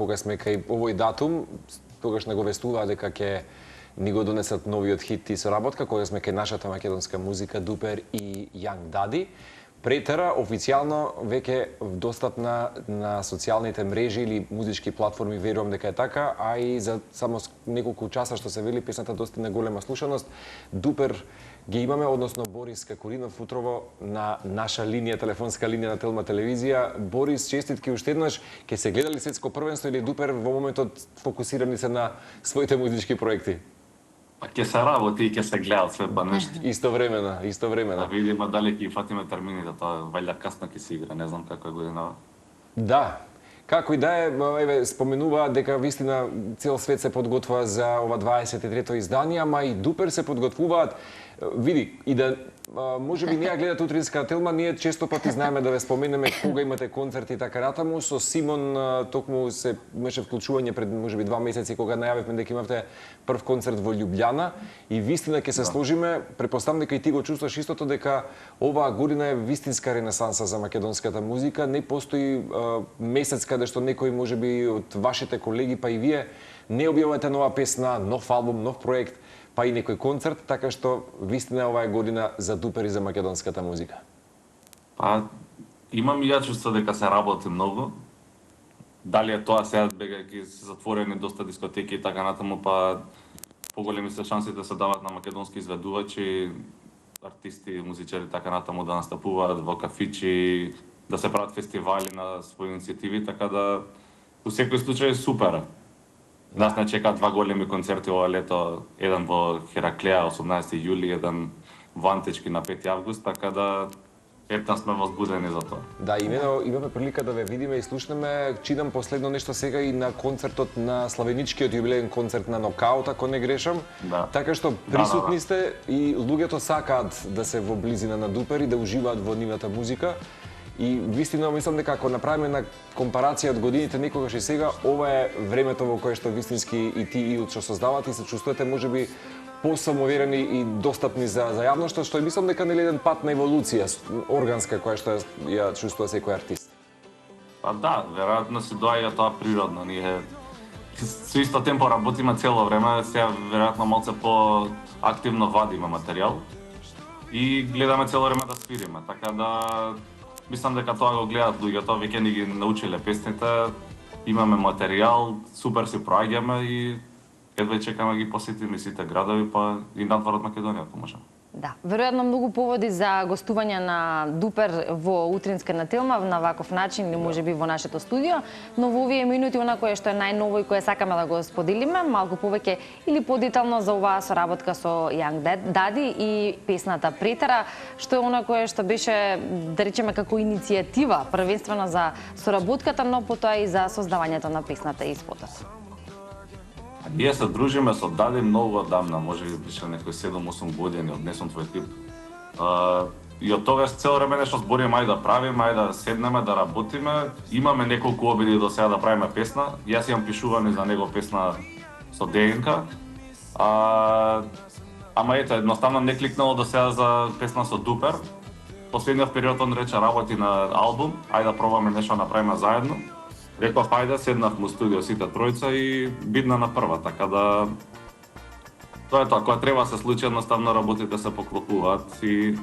кога сме кај овој датум, тогаш наговестуваа дека ќе ни го донесат новиот хит и соработка, кога сме кај нашата македонска музика Дупер и Young Daddy. Претера официјално веќе достапна на социјалните мрежи или музички платформи, верувам дека е така, а и за само неколку часа што се вели песната достигна голема слушаност. Дупер ги имаме, односно Борис Какуринов утрово на наша линија, телефонска линија на Телма телевизија. Борис, честитки уште еднаш. Ке се гледали светско првенство или Дупер во моментот фокусирани се на своите музички проекти? Па ќе се работи и ќе се гледат све па нешто. Истовремено. Да видиме дали ќе фатиме термините, тоа вајда касно ќе се игра, не знам како е годинава. Да. Како и да е, еве споменува дека вистина цел свет се подготвува за ова 23-то издание, ама и Дупер се подготвуваат. Види, и да можеби не ја гледате утринска Телма, ние често пати знаеме да ве споменеме кога имате концерти и така натаму. Со Симон токму се имаше вклучување пред можеби 2 месеци кога најавивме дека имавте прв концерт во Љубљана и вистина ќе се сложиме. Претпоставам дека и ти го чувствуваш истото, дека оваа година е вистинска ренесанса за македонската музика. Не постои месец каде што некој можеби од вашите колеги па и вие не објавувате нова песна, нов албум, нов проект, па и некој концерт, така што вистина оваа година за Дупер и за македонската музика. Па имам и ја чувство дека се работи многу. Дали е тоа сега бегајќи се затворени доста дискотеки и така натаму, па поголеми се шансите да се дават на македонски изведувачи, артисти, музичари така натаму да настапуваат во кафичи, да се прават фестивали на своји иницијативи, така да во секој случај супер. Нас не чека 2 големи концерти ова лето, еден во Хераклеа 18 јули, еден во Антички на 5 август, така да епта сме возбудени за тоа. Да, имаме прилика да ве видиме и слушнеме. Читам последно нешто сега и на концертот на славеничкиот јубилеен концерт на Нокаут, ако не грешам. Да. Така што присутни сте и луѓето сакаат да се во близина на Дупер и да уживаат во нивната музика. И вистина мислам дека ако направиме на компарација од годините некогаш и сега, ова е времето во кое што вистински и ти и што создавате и се чувствувате можеби посамоверени и достапни за јавноста, што мислам дека нели еден пат на еволуција органска која што ја чувствува секој артист. Па да, веројатно се доаѓа тоа природно. Ние со исто темпо работиме цело време, сега веројатно малце по-активно вадиме материјал и гледаме цело време да свириме, така да мислам дека тоа го гледаат луѓето, веќе ни ги научиле песните, имаме материјал, супер си проаѓаме и едва чекаме ги посетиме сите градови, па и надвор од Македонија, ако можеме. Да, веројатно многу поводи за гостување на Дупер во утринска на Телма на ваков начин или можеби во нашето студио, но во овие минути она кое што е најново и кое сакаме да го споделиме, малку повеќе или подетално за оваа соработка со Young Daddy и песната Претера, што е она кое што беше, да речеме, како иницијатива, првенствено за соработката, но потоа и за создавањето на песната и спотот. Ние се дружиме со Дади многу одамна, можеби беше некои 7-8 години од Несам твој тип. И од тогаш цело време нешто збориме, ајде да правиме, ајде да седнеме, да работиме. Имаме неколку обиди до сега да правиме песна. Јас имам пишувани за него песна со ДНК. Ама ето, едноставно не кликнало до сега за песна со Дупер. Последниот период он рече работи на албум, ајде да пробаме нешто да направиме заедно. Реков, ајде, седнавме у студио сите тројца и бидна на прва, така да тоа е тоа, кога треба се случи, едноставно работите се поклопуваат и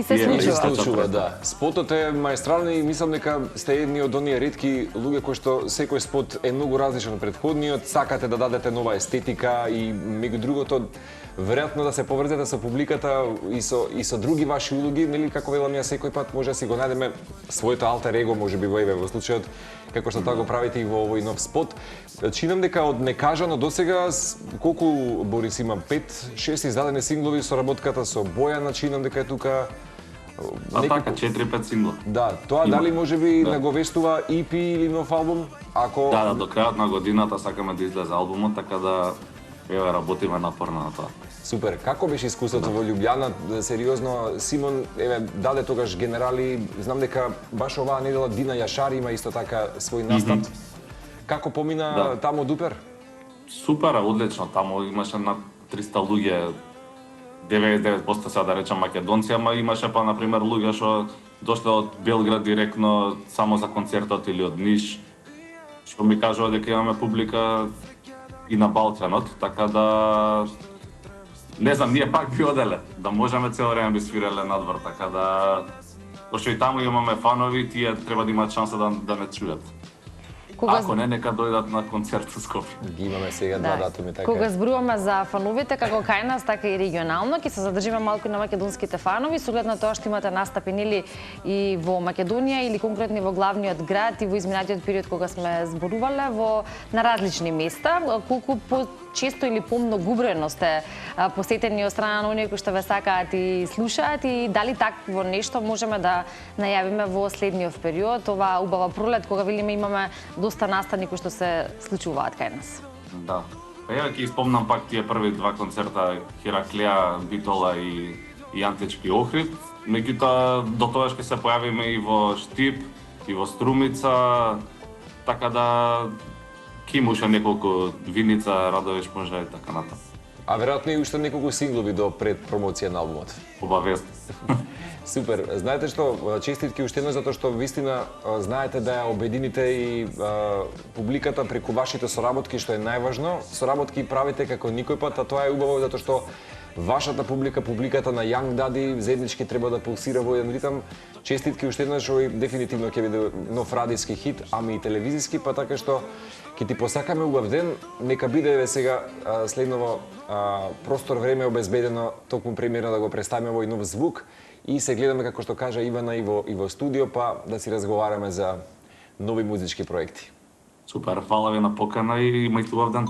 се случува. Да. Спотот е маестрален и мислам дека сте едни од оние ретки луѓе кои што секој спот е многу различен од претходниот, сакате да дадете нова естетика и меѓу другото веројатно да се поврзете со публиката и со други ваши улоги, нели како велам ја секој пат може да си го најдеме своето алтер его, можеби во случајот како што тоа го правите и во овој нов спот. Чинам дека од некажано досега колку Борис има 5-6 издадени синглови, соработката со Бојана чинам дека е тука. Така 4-5 сингла. Да, тоа дали можеби наговестува EP или нов албум? Ако Да, до крајот на годината сакаме да излезе албумот, така да еве работиме напорно на тоа. Супер. Како беше искуството во Љубљана? Сериозно, Симон еве даде тогаш генерали, знам дека баш оваа недела Дина Јашари има исто така свој настап. Како помина таму Дупер? Супер, одлично, таму имаше над 300 луѓе, 99% сега да речам македонци, ама имаше па на пример луѓе што дошле од Белград директно само за концертот или од Ниш, што ми кажува дека имаме публика и на Балканот, така да не знам, ние пак би оделе, да можеме цело време би свиреле надвор, така да пошто и таму имаме фанови, тие треба да имаат шанса да не чујат. Ако не, нека дојдат на концерт во Скопје. Ги имаме сега два датуми, така. Кога зборуваме за фановите, како кај нас, така и регионално, ќе се задржиме малку на македонските фанови, со оглед на тоа што имате настапи нели и во Македонија или конкретно во главниот град и во изминатиот период кога сме зборувале на различни места, колку често или помногубрено сте посетени од страна на оние кои што ве сакаат и слушаат и дали такво нешто можеме да најавиме во следниот период, оваа убава пролет кога велиме имаме доста настани кои што се случуваат кај нас. Да. Па ја ќе спомнам пак тие први два концерта Хераклеа, Битола и Антечки Охрид. Меѓутоа до тоа ќе се појавиме и во Штип, и во Струмица, така да ќе има уште неколку Виница, Радовиш може и така натаму. А веројатно и уште неколку синглови до пред промоција на албумот. Обавезно. Супер. Знаете што, честитки уште еднаш затоа што вистина знаете да ја обедините и публиката преку вашите соработки, што е најважно. Соработки правите како никој пат, а тоа е убаво затоа што вашата публика, публиката на Young Daddy заеднички треба да пулсира во еден ритам. Честитки уште еднаш, овој дефинитивно ќе биде нов радиски хит, ами и телевизиски, па така што ќе ти посакаме убав ден, нека биде сега следново простор време обезбедено токму премиера да го представиме овој нов звук и се гледаме како што кажа Ивана и во студио, па да си разговараме за нови музички проекти. Супер, фала ви на покана и имајте убав ден.